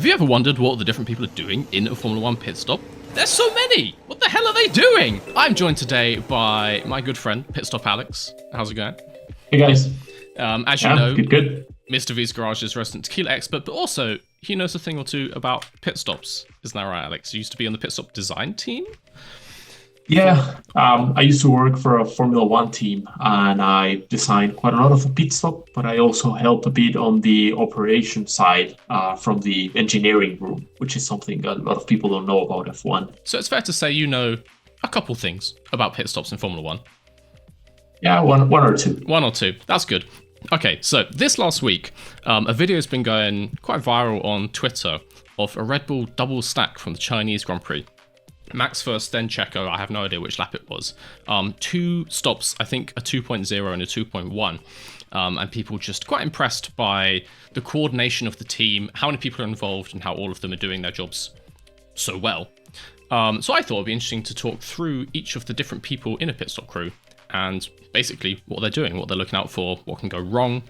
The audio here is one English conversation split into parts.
Have you ever wondered what the different people are doing in a Formula One pit stop? There's so many! What the hell are they doing? I'm joined today by my good friend, Pit Stop Alex. How's it going? Hey guys. As you know, good. Mr. V's Garage is resident tequila expert, but also he knows a thing or two about pit stops. Isn't that right, Alex? You used to be on the pit stop design team? Yeah, I used to work for a Formula One team and I designed quite a lot of the pit stop, but I also helped a bit on the operation side from the engineering room, which is something a lot of people don't know about F1. So it's fair to say you know a couple things about pit stops in Formula One. Yeah, one or two. One or two. That's good. Okay, so this last week, a video has been going quite viral on Twitter of a Red Bull double stack from the Chinese Grand Prix. Max first, then Checo. I have no idea which lap it was. Two stops, I think a 2.0 and a 2.1. And people just quite impressed by the coordination of the team, how many people are involved, and how all of them are doing their jobs so well. So I thought it'd be interesting to talk through each of the different people in a pit stop crew and basically what they're doing, what they're looking out for, what can go wrong,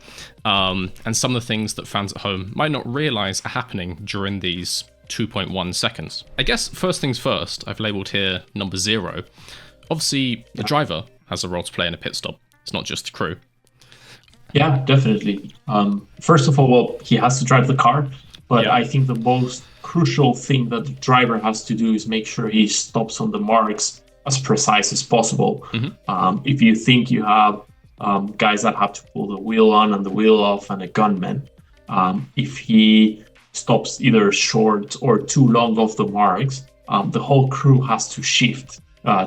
and some of the things that fans at home might not realize are happening during these 2.1 seconds. I guess first things first, I've labeled here number 0. Obviously, the driver has a role to play in a pit stop. It's not just the crew. Yeah, definitely. First of all, well, he has to drive the car, but I think the most crucial thing that the driver has to do is make sure he stops on the marks as precise as possible. If you think you have guys that have to pull the wheel on and the wheel off and a gunman, if he stops either short or too long off the marks, the whole crew has to shift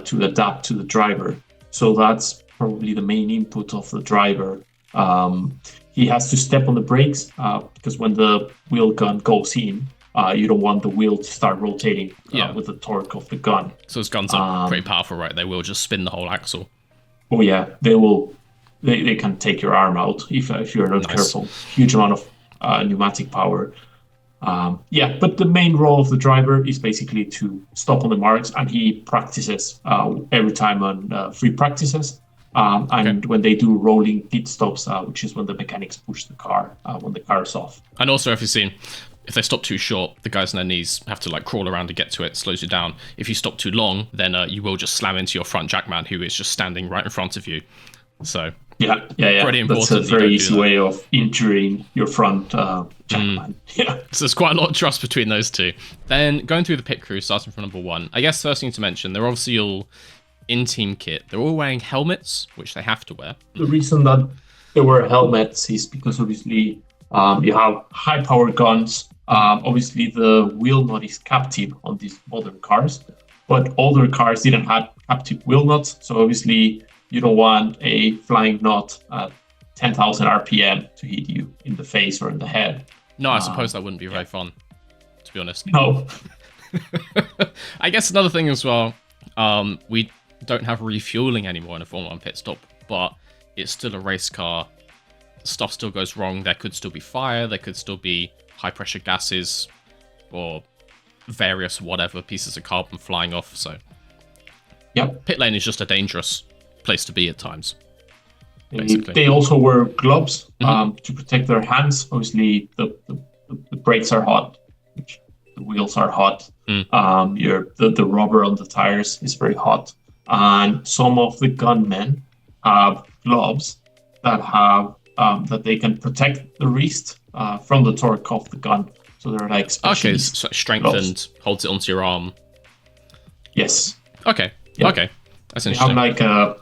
to adapt to the driver. So that's probably the main input of the driver. He has to step on the brakes because when the wheel gun goes in, you don't want the wheel to start rotating with the torque of the gun. So those guns are pretty powerful, right? They will just spin the whole axle. Oh yeah, they will. They can take your arm out if you're not careful. Huge amount of pneumatic power. But the main role of the driver is basically to stop on the marks, and he practices every time on free practices. And when they do rolling pit stops, which is when the mechanics push the car when the car is off. And also, if you've seen, if they stop too short, the guys on their knees have to like crawl around to get to it, slows you down. If you stop too long, then you will just slam into your front jackman, who is just standing right in front of you. So yeah. Pretty important. That's a very easy way of injuring your front jackman. Yeah. So there's quite a lot of trust between those two. Then going through the pit crew, starting from number 1. I guess first thing to mention, they're obviously all in team kit. They're all wearing helmets, which they have to wear. The reason that they wear helmets is because obviously you have high-powered guns. Obviously, the wheel nut is captive on these modern cars, but older cars didn't have captive wheel nuts. So obviously, you don't want a flying nut at 10,000 RPM to hit you in the face or in the head. No, I suppose that wouldn't be very fun, to be honest. No. I guess another thing as well, we don't have refueling anymore in a Formula 1 pit stop, but it's still a race car. Stuff still goes wrong. There could still be fire. There could still be high-pressure gases or various whatever pieces of carbon flying off. So, pit lane is just a dangerous place to be at times. Basically, they also wear gloves to protect their hands. Obviously, the brakes are hot, the wheels are hot. The rubber on the tires is very hot, and some of the gunmen have gloves that have that they can protect the wrist from the torque of the gun. So they're like so strengthened, holds it onto your arm. Yes. Okay. Yeah. Okay. That's interesting. They have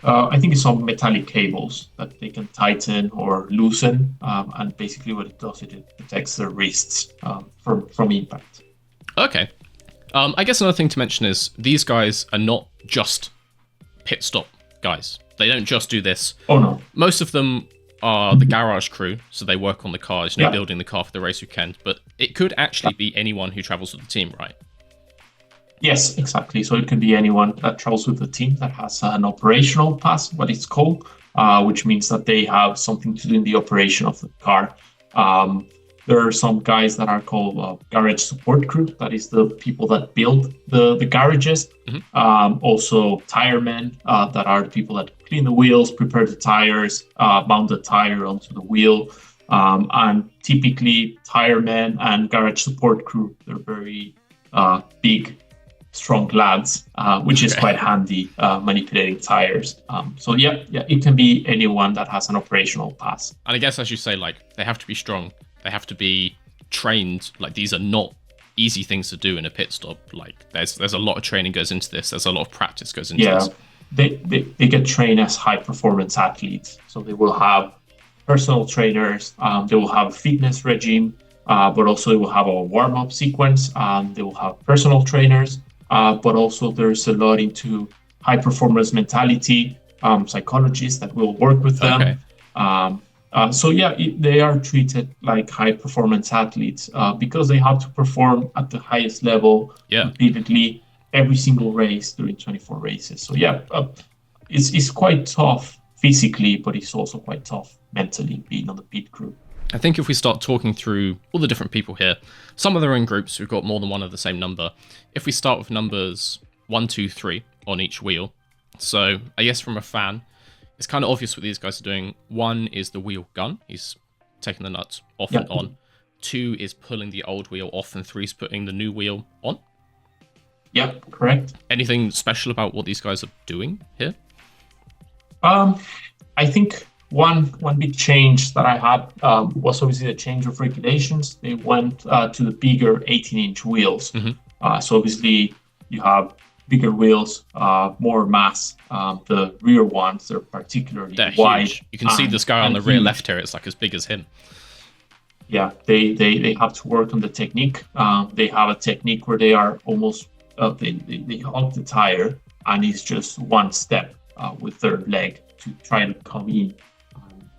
I think it's some metallic cables that they can tighten or loosen, and basically what it does, it protects their wrists from impact. Okay. I guess another thing to mention is these guys are not just pit stop guys. They don't just do this. Oh no. Most of them are the garage crew, so they work on the cars, building the car for the race weekend. But it could actually be anyone who travels with the team, right? Yes, exactly. So it can be anyone that travels with the team that has an operational pass, what it's called, which means that they have something to do in the operation of the car. There are some guys that are called garage support crew. That is the people that build the garages. Also tire men, that are the people that clean the wheels, prepare the tires, mount the tire onto the wheel. And typically, tire men and garage support crew, they're very big, strong lads, which is quite handy manipulating tires. So yeah, it can be anyone that has an operational pass. And I guess, as you say, like, they have to be strong. They have to be trained. Like, these are not easy things to do in a pit stop. Like, there's a lot of training goes into this. There's a lot of practice goes into this. They get trained as high performance athletes. So they will have personal trainers. They will have a fitness regime, but also they will have a warm-up sequence. They will have personal trainers, but also there's a lot into high performance mentality, psychologists that will work with them. So yeah, they are treated like high performance athletes because they have to perform at the highest level repeatedly every single race during 24 races. So yeah, it's quite tough physically, but it's also quite tough mentally being on the pit crew. I think if we start talking through all the different people here, some of them are in groups, we've got more than one of the same number. If we start with numbers 1, 2, 3 on each wheel, so I guess from a fan, it's kind of obvious what these guys are doing. 1 is the wheel gun. He's taking the nuts off and on. 2 is pulling the old wheel off, and 3 is putting the new wheel on. Yeah, correct. Anything special about what these guys are doing here? I think one big change that I had was obviously the change of regulations. They went to the bigger 18-inch wheels. So obviously you have bigger wheels, more mass. The rear ones, they're particularly wide. Huge. You can see this guy on the rear left here. It's like as big as him. Yeah, they have to work on the technique. They have a technique where they are almost, they hug the tire, and it's just one step with their leg to try to come in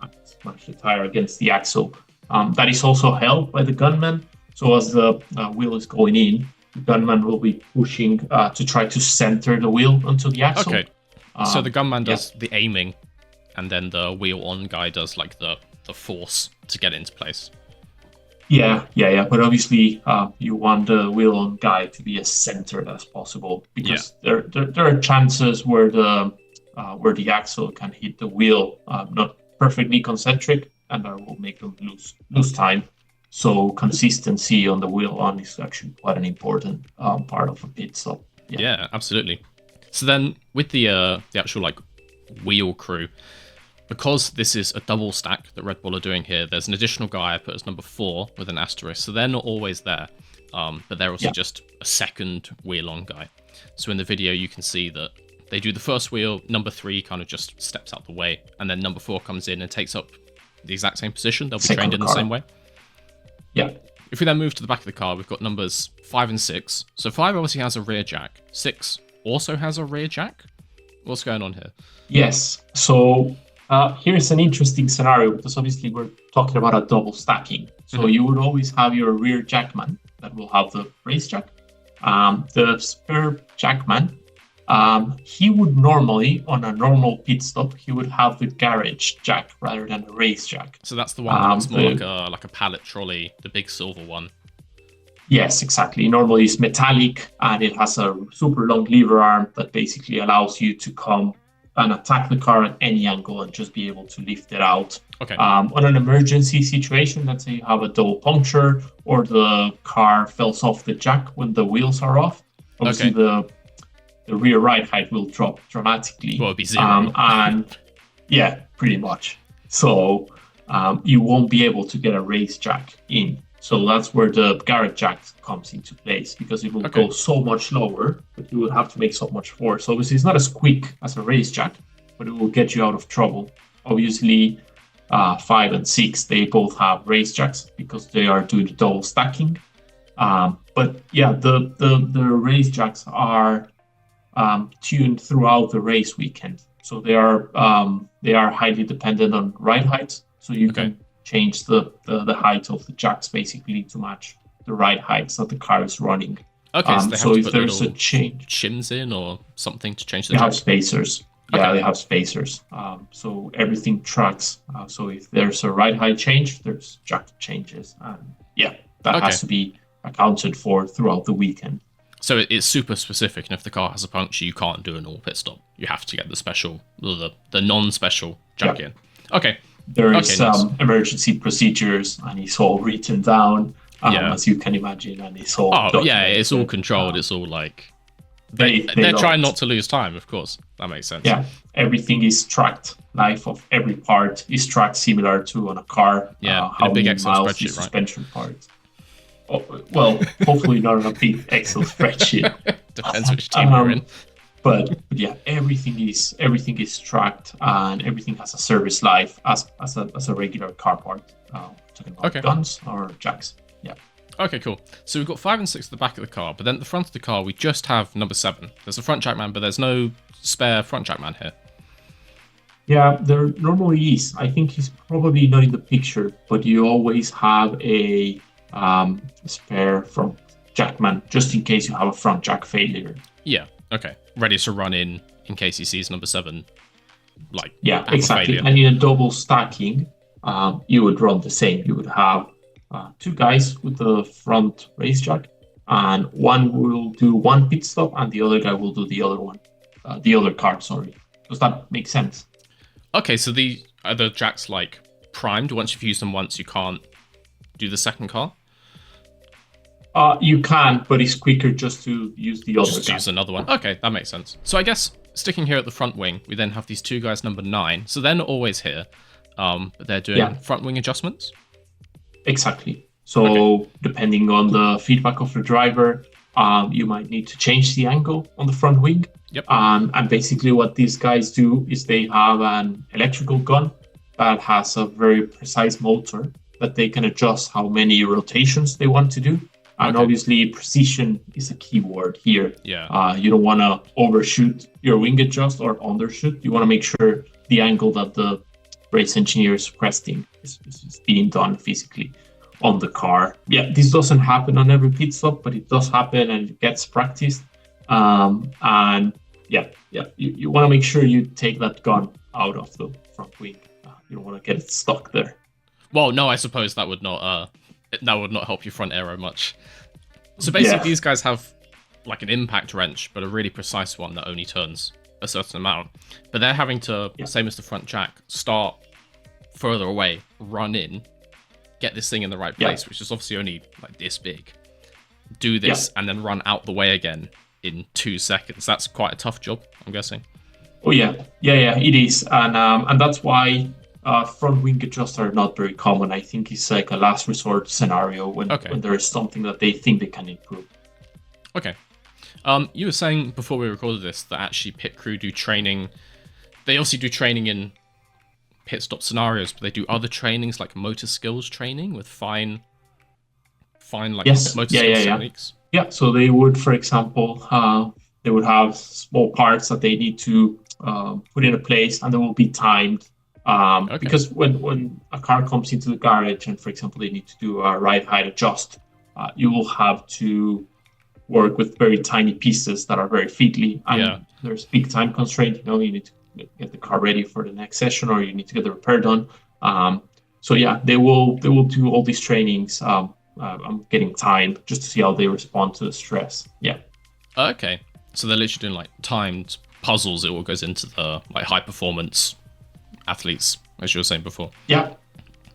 and smash the tire against the axle. That is also held by the gunman. So as the wheel is going in, the gunman will be pushing to try to center the wheel onto the axle. Okay. So the gunman does the aiming, and then the wheel on guy does like the force to get it into place. Yeah. But obviously, you want the wheel on guy to be as centered as possible, because there are chances where the axle can hit the wheel not perfectly concentric, and that will make them lose time. So consistency on the wheel on is actually quite an important part of a pit stop. Yeah, absolutely. So then with the actual like wheel crew, because this is a double stack that Red Bull are doing here, there's an additional guy I put as number 4 with an asterisk. So they're not always there, but they're also just a second wheel on guy. So in the video, you can see that they do the first wheel, number 3 kind of just steps out the way, and then number 4 comes in and takes up the exact same position. They'll be trained in the same way. Yeah. If we then move to the back of the car, we've got numbers 5 and 6. So 5 obviously has a rear jack. 6 also has a rear jack. What's going on here? Yes. So here's an interesting scenario, because obviously we're talking about a double stacking. So you would always have your rear jackman that will have the race jack. The spare jackman, he would normally, on a normal pit stop, he would have the garage jack rather than the race jack. So that's the one that's more like a pallet trolley, the big silver one. Yes, exactly. Normally it's metallic, and it has a super long lever arm that basically allows you to come and attack the car at any angle and just be able to lift it out. Okay. On an emergency situation, let's say you have a double puncture or the car falls off the jack when the wheels are off, obviously the rear ride height will drop dramatically. Well, it'd be 0. And yeah, pretty much. So you won't be able to get a race jack in. So that's where the garage jack comes into place, because it will go so much lower, but you will have to make so much force. So obviously, it's not as quick as a race jack, but it will get you out of trouble. Obviously, 5 and 6, they both have race jacks because they are doing the double stacking. But yeah, the race jacks are tuned throughout the race weekend. So they are highly dependent on ride height. So you can change the height of the jacks basically to match the ride heights that the car is running. Okay, so they have so to if put there's a little change, shims in or something to change the they jack? have spacers. Yeah, they have spacers. So everything tracks. So if there's a ride height change, there's jack changes. And yeah, that has to be accounted for throughout the weekend. So it's super specific, and if the car has a puncture, you can't do a normal pit stop. You have to get the special, the non-special jack in. Okay, There Okay, is nice. emergency procedures, and it's all written down, Yeah. as you can imagine, and it's all Oh, yeah, it's all documented. controlled. It's all like They they're love trying it. not to lose time, of course. That makes sense. Yeah, everything is tracked. Life of every part is tracked, similar to on a car. Yeah, in a How big many Excel miles the spreadsheet, right? suspension parts. Oh, well, hopefully not on a big Excel spreadsheet. Depends which team you're in. But yeah, everything is tracked, and everything has a service life as a regular car part. Talking about Okay. guns or jacks. Yeah. Okay, cool. So we've got 5 and 6 at the back of the car, but then at the front of the car we just have number 7. There's a front jackman, but there's no spare front jackman here. Yeah, there normally is. I think he's probably not in the picture, but you always have a spare front jackman just in case you have a front jack failure. Yeah. Okay. Ready to run in case he sees number 7. Like Yeah, have exactly. a failure. And in a double stacking, you would run the same. You would have 2 guys with the front race jack, and one will do one pit stop, and the other guy will do the other one, the other car. Sorry. Does that make sense? Okay, so are the jacks like primed? Once you've used them once, you can't do the second car? You can, but it's quicker just to use the other Just guy. use another one. Okay, that makes sense. So I guess sticking here at the front wing, we then have these 2 guys number 9. So they're not always here, but they're doing front wing adjustments. Exactly. So depending on the feedback of the driver, you might need to change the angle on the front wing. Yep. And basically what these guys do is they have an electrical gun that has a very precise motor that they can adjust how many rotations they want to do. And obviously precision is a key word here. Yeah. You don't want to overshoot your wing adjust or undershoot. You want to make sure the angle that the race engineer is requesting is being done physically on the car. Yeah, this doesn't happen on every pit stop, but it does happen and it gets practiced. And you want to make sure you take that gun out of the front wing. You don't want to get it stuck there. Well, no, I suppose that would not help your front aero much. So basically, these guys have like an impact wrench, but a really precise one that only turns a certain amount. But they're having to, same as the front jack, start further away, run in, get this thing in the right place, which is obviously only like this big. Do this and then run out the way again in 2 seconds. That's quite a tough job, I'm guessing. Oh yeah, it is, and that's why front wing adjusts are not very common. I think it's like a last resort scenario when there is something that they think they can improve. Okay. You were saying before we recorded this that actually pit crew do training. They also do training in pit stop scenarios, but they do other trainings like motor skills training with fine like motor skills techniques. Yeah, so they would, for example, they would have small parts that they need to put in a place, and they will be timed. Because when a car comes into the garage and, for example, they need to do a ride height adjust, you will have to work with very tiny pieces that are very fiddly, and there's big time constraint. You need to get the car ready for the next session, or you need to get the repair done. So they will do all these trainings. I'm getting timed just to see how they respond to the stress. Yeah. Okay, so they're literally doing like timed puzzles. It all goes into the like high performance athletes, as you were saying before. Yeah.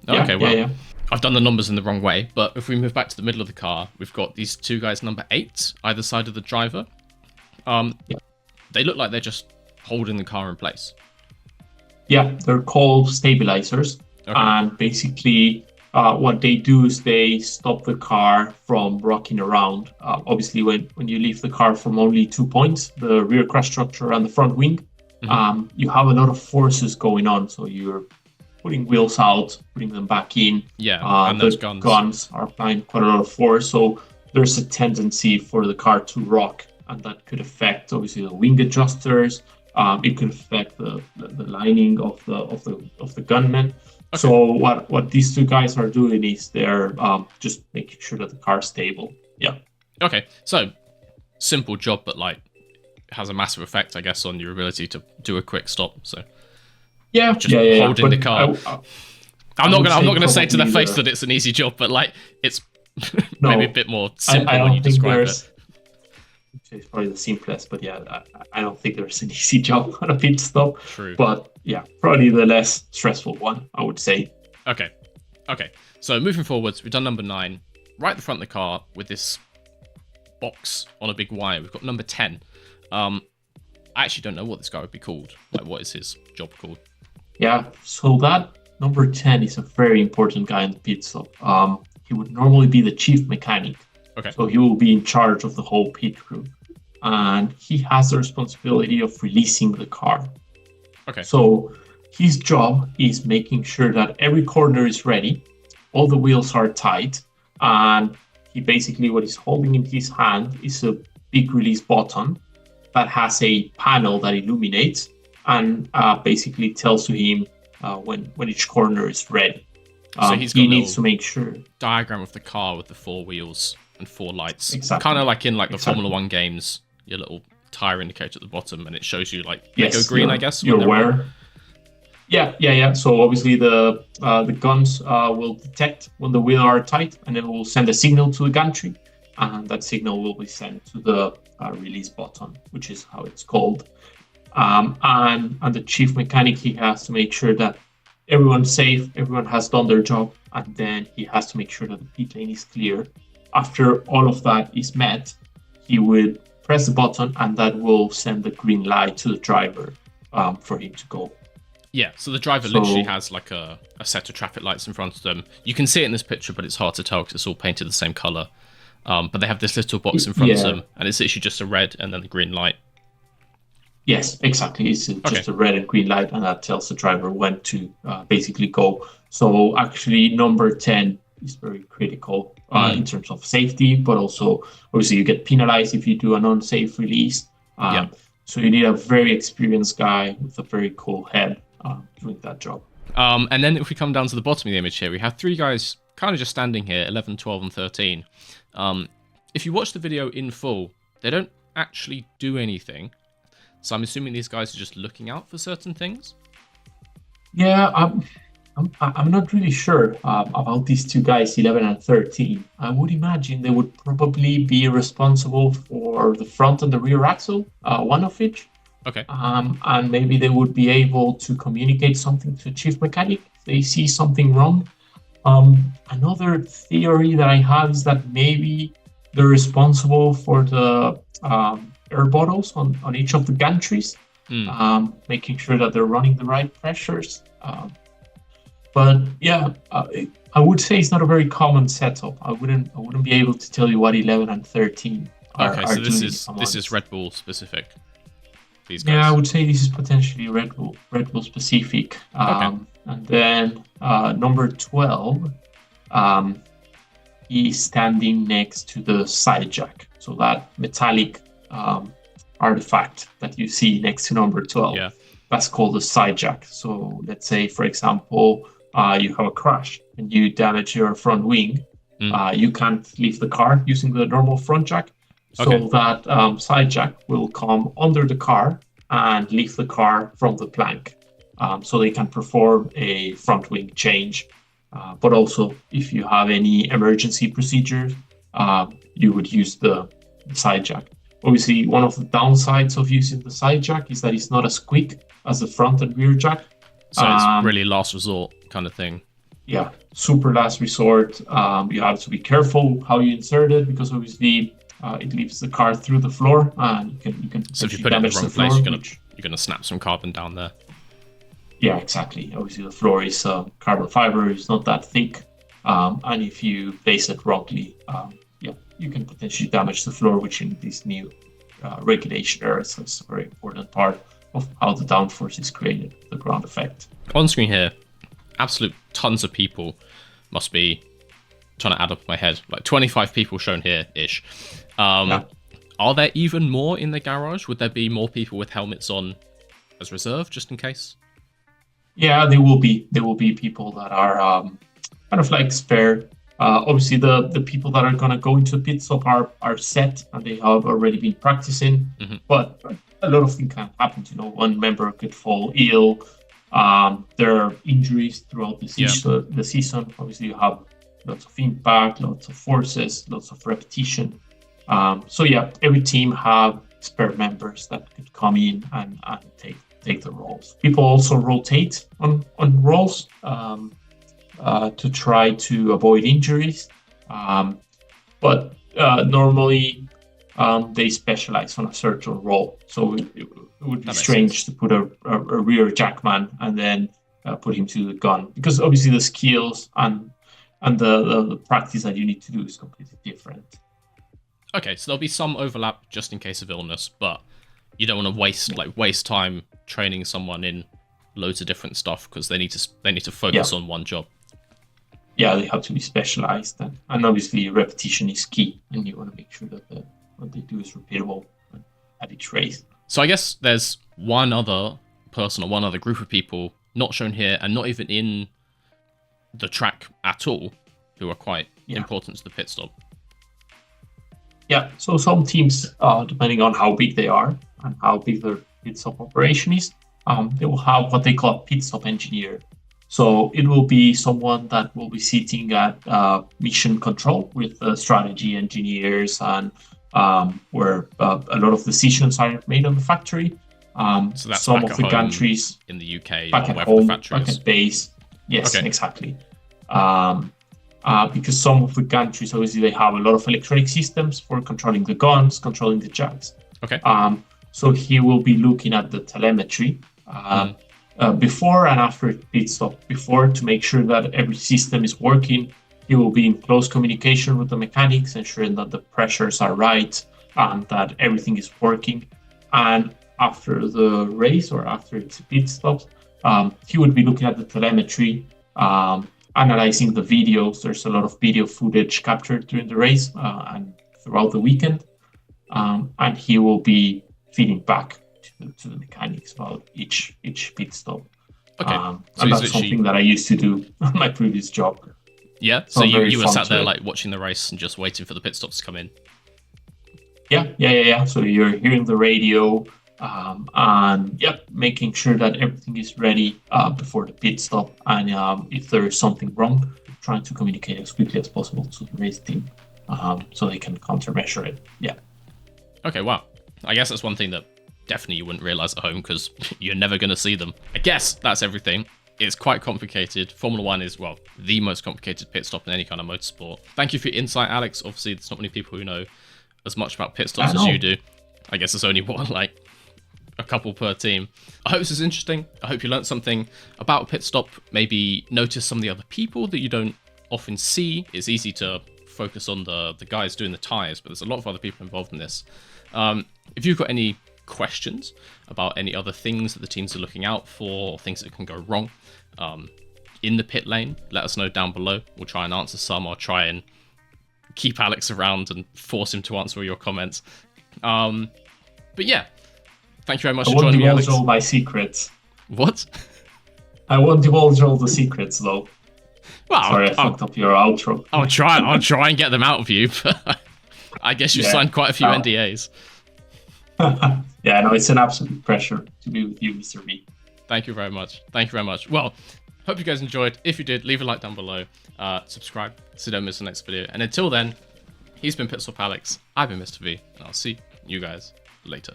Okay, well, I've done the numbers in the wrong way, but if we move back to the middle of the car, we've got these 2 guys number 8 either side of the driver. They look like they're just holding the car in place. Yeah, they're called stabilizers, and basically what they do is they stop the car from rocking around. Obviously, when you leave the car from only 2 points, the rear crash structure and the front wing, you have a lot of forces going on. So you're putting wheels out, putting them back in. And those guns are applying quite a lot of force. So there's a tendency for the car to rock, and that could affect obviously the wing adjusters. It could affect the lining of the gunman. So what these 2 guys are doing is they're just making sure that the car's stable. Yeah. Okay. So simple job, but like has a massive effect, I guess, on your ability to do a quick stop. So holding the car. I'm not gonna say to their face that it's an easy job, but like it's maybe a bit more simple when you describe it. say it's probably the simplest, but yeah, I don't think there's an easy job on a pit stop. True. But yeah, probably the less stressful one, I would say. Okay. So moving forwards, we've done number 9. Right at the front of the car with this box on a big wire, we've got number 10. I actually don't know what this guy would be called. Like, what is his job called? Yeah, so that number 10 is a very important guy in the pit stop. He would normally be the chief mechanic. Okay. So he will be in charge of the whole pit crew. And he has the responsibility of releasing the car. Okay. So his job is making sure that every corner is ready, all the wheels are tight, and he basically, what he's holding in his hand is a big release button that has a panel that illuminates and basically tells to him when each corner is ready. So he needs to make sure. Diagram of the car with the 4 wheels and 4 lights. Exactly. Kind of like in like the Formula 1 games, your little tire indicator at the bottom, and it shows you like they go green, I guess. You're aware. Yeah. So obviously the guns will detect when the wheels are tight, and then will send a signal to the gantry, and that signal will be sent to the release button, which is how it's called. And the chief mechanic, he has to make sure that everyone's safe, everyone has done their job, and then he has to make sure that the pit lane is clear. After all of that is met, he would press the button, and that will send the green light to the driver for him to go. Yeah, so the driver literally has like a set of traffic lights in front of them. You can see it in this picture, but it's hard to tell because it's all painted the same color. But they have this little box in front of them, and it's literally just a red and then the green light. Yes, exactly. It's just a red and green light, and that tells the driver when to basically go. So actually, number 10 is very critical in terms of safety, but also, obviously, you get penalized if you do an unsafe release. So you need a very experienced guy with a very cool head doing that job. And then if we come down to the bottom of the image here, we have 3 guys kind of just standing here, 11, 12, and 13. If you watch the video in full, they don't actually do anything. So I'm assuming these guys are just looking out for certain things? Yeah, I'm not really sure about these 2 guys, 11 and 13. I would imagine they would probably be responsible for the front and the rear axle, one of each. Okay. And maybe they would be able to communicate something to chief mechanic if they see something wrong. Another theory that I have is that maybe they're responsible for the air bottles on each of the gantries, making sure that they're running the right pressures. But yeah, I would say it's not a very common setup. I wouldn't be able to tell you what 11 and 13 are so doing. this is Red Bull specific. These guys. Yeah, I would say this is potentially Red Bull specific. And then number 12, he's standing next to the Sidejack. So that metallic artifact that you see next to number 12. Yeah. That's called a Sidejack. So let's say, for example, you have a crash and you damage your front wing. You can't leave the car using the normal front jack. So that Sidejack will come under the car and leave the car from the plank. So they can perform a front wing change. But also, if you have any emergency procedures, you would use the Sidejack. Obviously, one of the downsides of using the Sidejack is that it's not as quick as the front and rear jack. So it's really last resort kind of thing. Yeah, super last resort. You have to be careful how you insert it because obviously it leaves the car through the floor, and you can. So if you put it in the wrong place, you're gonna snap some carbon down there. Yeah, exactly. Obviously, the floor is carbon fiber; it's not that thick, and if you place it wrongly, you can potentially damage the floor, which in this new regulation era is a very important part of how the downforce is created, the ground effect. On screen here, absolute tons of people must be trying to add up in my head, like 25 people shown here-ish. Are there even more in the garage? Would there be more people with helmets on as reserve, just in case? Yeah, there will be people that are kind of like spare. Obviously, the people that are going to go into pit stop are set and they have already been practicing. But a lot of things can happen. One member could fall ill. There are injuries throughout the season. Obviously, you have lots of impact, lots of forces, lots of repetition. So yeah, every team have spare members that could come in and take the roles. People also rotate on roles to try to avoid injuries. But normally they specialize on a certain role. So it would be strange to put a rear jackman and then put him to the gun, because obviously the skills and the practice that you need to do is completely different. Okay, so there'll be some overlap just in case of illness, but you don't want to waste time training someone in loads of different stuff because they need to focus on one job. Yeah, they have to be specialized, and obviously repetition is key, and you want to make sure that what they do is repeatable at each race. So I guess there's one other person or one other group of people not shown here and not even in the track at all who are quite important to the pit stop. Yeah, so some teams, depending on how big they are and how big their pit stop operation is, they will have what they call a pit stop engineer. So it will be someone that will be sitting at mission control with strategy engineers and where a lot of decisions are made on the factory. So that's some of the countries in the UK, back at home, back at base. Yes, okay. Exactly. Because some of the countries, obviously, they have a lot of electronic systems for controlling the guns, controlling the jacks. Okay. So he will be looking at the telemetry before and after pit stop. Before, to make sure that every system is working, he will be in close communication with the mechanics, ensuring that the pressures are right and that everything is working. And after the race or after its pit stops, he would be looking at the telemetry, analyzing the videos. There's a lot of video footage captured during the race and throughout the weekend. And he will be feeding back to the mechanics about each pit stop. Okay. So and that's something that I used to do on my previous job. Yeah, so you were sat there like watching the race and just waiting for the pit stops to come in. Yeah. So you're hearing the radio and making sure that everything is ready before the pit stop. And if there is something wrong, trying to communicate as quickly as possible to the race team so they can countermeasure it. Yeah. Okay, wow. I guess that's one thing that definitely you wouldn't realize at home because you're never going to see them. I guess that's everything. It's quite complicated. Formula One is, well, the most complicated pit stop in any kind of motorsport. Thank you for your insight, Alex. Obviously, there's not many people who know as much about pit stops as you do. I guess there's only a couple per team. I hope this is interesting. I hope you learned something about a pit stop. Maybe notice some of the other people that you don't often see. It's easy to focus on the guys doing the tires, but there's a lot of other people involved in this. If you've got any questions about any other things that the teams are looking out for or things that can go wrong in the pit lane, let us know down below. We'll try and answer some. I'll try and keep Alex around and force him to answer all your comments. But yeah, thank you very much for joining me, Alex. I won't divulge all my secrets. What? I won't divulge all the secrets, though. Well, sorry, I fucked up your outro. I'll try and get them out of you, but I guess you've signed quite a few NDAs. Yeah, no, it's an absolute pleasure to be with you, Mr. V. Thank you very much. Well, hope you guys enjoyed. If you did, leave a like down below. Subscribe so you don't miss the next video. And until then, he's been Pitstop Alex, I've been Mr. V, and I'll see you guys later.